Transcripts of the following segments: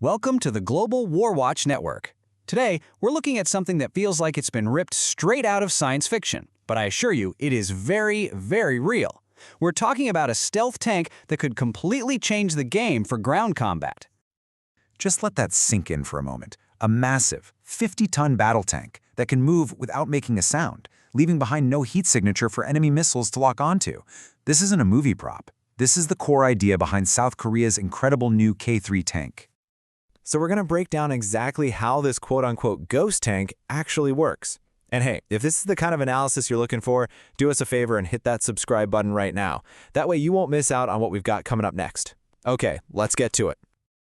Welcome to the Global War Watch Network. Today, we're looking at something that feels like it's been ripped straight out of science fiction, but I assure you, it is very, very real. We're talking about a stealth tank that could completely change the game for ground combat. Just let that sink in for a moment. A massive, 50-ton battle tank that can move without making a sound, leaving behind no heat signature for enemy missiles to lock onto. This isn't a movie prop. This is the core idea behind South Korea's incredible new K-3 tank. So we're going to break down exactly how this quote-unquote ghost tank actually works. And hey, if this is the kind of analysis you're looking for, do us a favor and hit that subscribe button right now. That way you won't miss out on what we've got coming up next. Okay, let's get to it.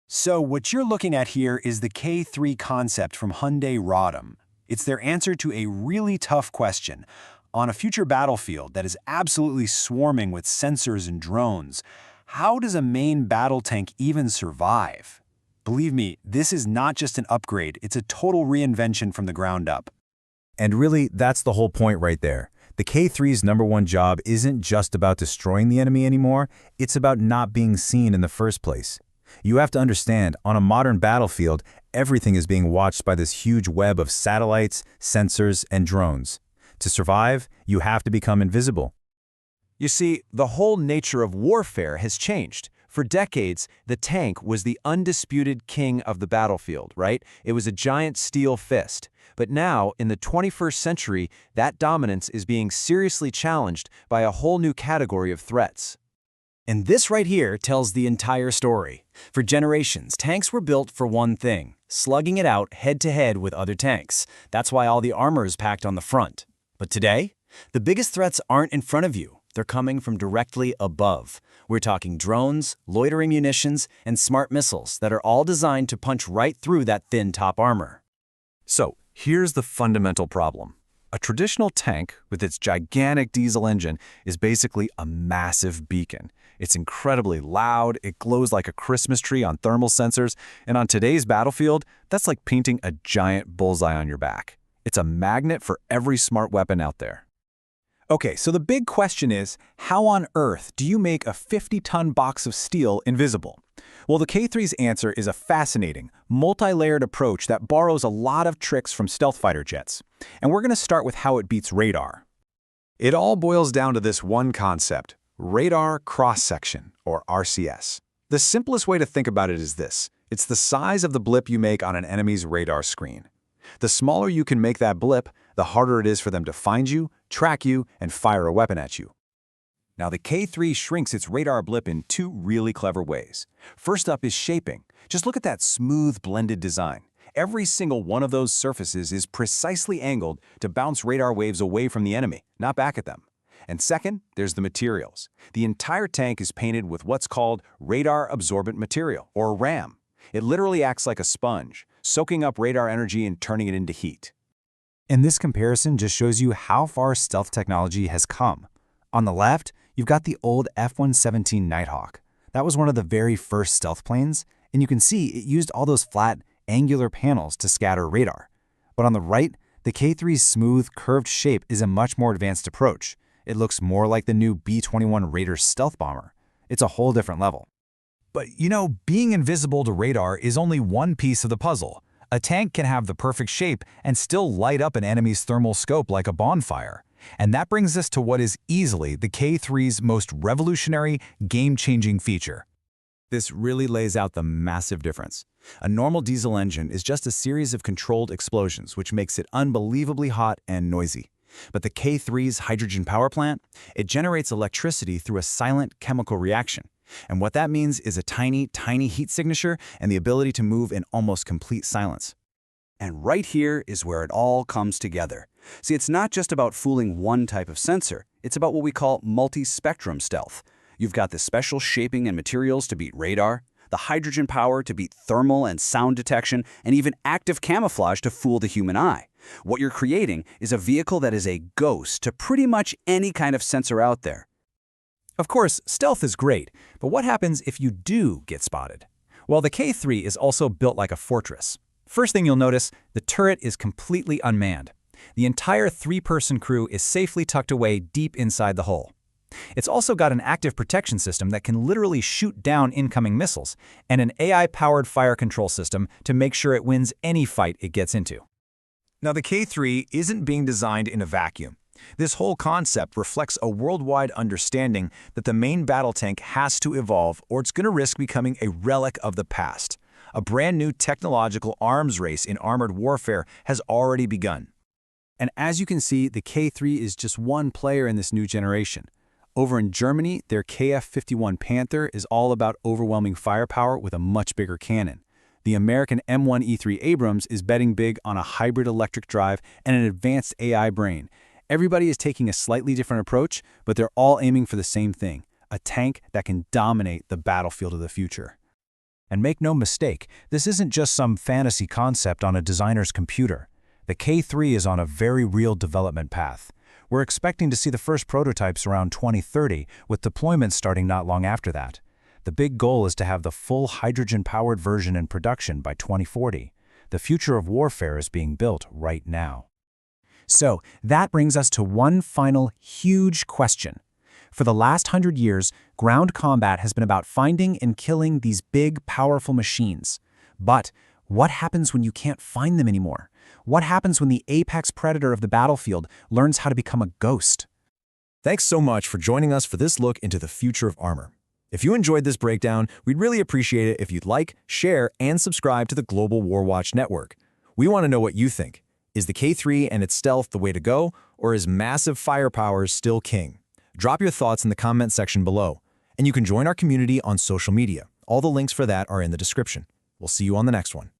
So what you're looking at here is the K3 concept from Hyundai Rodham. It's their answer to a really tough question. On a future battlefield that is absolutely swarming with sensors and drones, how does a main battle tank even survive? Believe me, this is not just an upgrade, it's a total reinvention from the ground up. And really, that's the whole point right there. The K-3's #1 job isn't just about destroying the enemy anymore, it's about not being seen in the first place. You have to understand, on a modern battlefield, everything is being watched by this huge web of satellites, sensors, and drones. To survive, you have to become invisible. You see, the whole nature of warfare has changed. For decades, the tank was the undisputed king of the battlefield, right? It was a giant steel fist. But now, in the 21st century, that dominance is being seriously challenged by a whole new category of threats. And this right here tells the entire story. For generations, tanks were built for one thing, slugging it out head-to-head with other tanks. That's why all the armor is packed on the front. But today, the biggest threats aren't in front of you. They're coming from directly above. We're talking drones, loitering munitions, and smart missiles that are all designed to punch right through that thin top armor. So, here's the fundamental problem. A traditional tank, with its gigantic diesel engine, is basically a massive beacon. It's incredibly loud, it glows like a Christmas tree on thermal sensors, and on today's battlefield, that's like painting a giant bullseye on your back. It's a magnet for every smart weapon out there. Okay, so the big question is, how on earth do you make a 50-ton box of steel invisible? Well, the K-3's answer is a fascinating, multi-layered approach that borrows a lot of tricks from stealth fighter jets. And we're going to start with how it beats radar. It all boils down to this one concept, radar cross-section, or RCS. The simplest way to think about it is this. It's the size of the blip you make on an enemy's radar screen. The smaller you can make that blip, the harder it is for them to find you, track you, and fire a weapon at you. Now, the K-3 shrinks its radar blip in two really clever ways. First up is shaping. Just look at that smooth, blended design. Every single one of those surfaces is precisely angled to bounce radar waves away from the enemy, not back at them. And second, there's the materials. The entire tank is painted with what's called radar absorbent material, or RAM. It literally acts like a sponge, soaking up radar energy and turning it into heat. And this comparison just shows you how far stealth technology has come. On the left, you've got the old F-117 Nighthawk. That was one of the very first stealth planes, and you can see it used all those flat, angular panels to scatter radar. But on the right, the K-3's smooth, curved shape is a much more advanced approach. It looks more like the new B-21 Raider stealth bomber. It's a whole different level. But you know, being invisible to radar is only one piece of the puzzle. A tank can have the perfect shape and still light up an enemy's thermal scope like a bonfire. And that brings us to what is easily the K-3's most revolutionary, game-changing feature. This really lays out the massive difference. A normal diesel engine is just a series of controlled explosions, which makes it unbelievably hot and noisy. But the K-3's hydrogen power plant, it generates electricity through a silent chemical reaction. And what that means is a tiny, tiny heat signature and the ability to move in almost complete silence. And right here is where it all comes together. See, it's not just about fooling one type of sensor. It's about what we call multi-spectrum stealth. You've got the special shaping and materials to beat radar, the hydrogen power to beat thermal and sound detection, and even active camouflage to fool the human eye. What you're creating is a vehicle that is a ghost to pretty much any kind of sensor out there. Of course, stealth is great, but what happens if you do get spotted? Well, the K-3 is also built like a fortress. First thing you'll notice, the turret is completely unmanned. The entire three-person crew is safely tucked away deep inside the hull. It's also got an active protection system that can literally shoot down incoming missiles, and an AI-powered fire control system to make sure it wins any fight it gets into. Now, the K3 isn't being designed in a vacuum. This whole concept reflects a worldwide understanding that the main battle tank has to evolve or it's going to risk becoming a relic of the past. A brand new technological arms race in armored warfare has already begun. And as you can see, the K3 is just one player in this new generation. Over in Germany, their KF-51 Panther is all about overwhelming firepower with a much bigger cannon. The American M1E3 Abrams is betting big on a hybrid electric drive and an advanced AI brain. Everybody is taking a slightly different approach, but they're all aiming for the same thing, a tank that can dominate the battlefield of the future. And make no mistake, this isn't just some fantasy concept on a designer's computer. The K3 is on a very real development path. We're expecting to see the first prototypes around 2030, with deployments starting not long after that. The big goal is to have the full hydrogen-powered version in production by 2040. The future of warfare is being built right now. So, that brings us to one final huge question. For the last 100 years, ground combat has been about finding and killing these big, powerful machines. But what happens when you can't find them anymore? What happens when the apex predator of the battlefield learns how to become a ghost? Thanks so much for joining us for this look into the future of armor. If you enjoyed this breakdown, we'd really appreciate it if you'd like, share, and subscribe to the Global War Watch Network. We want to know what you think. Is the K3 and its stealth the way to go, or is massive firepower still king? Drop your thoughts in the comment section below, and you can join our community on social media. All the links for that are in the description. We'll see you on the next one.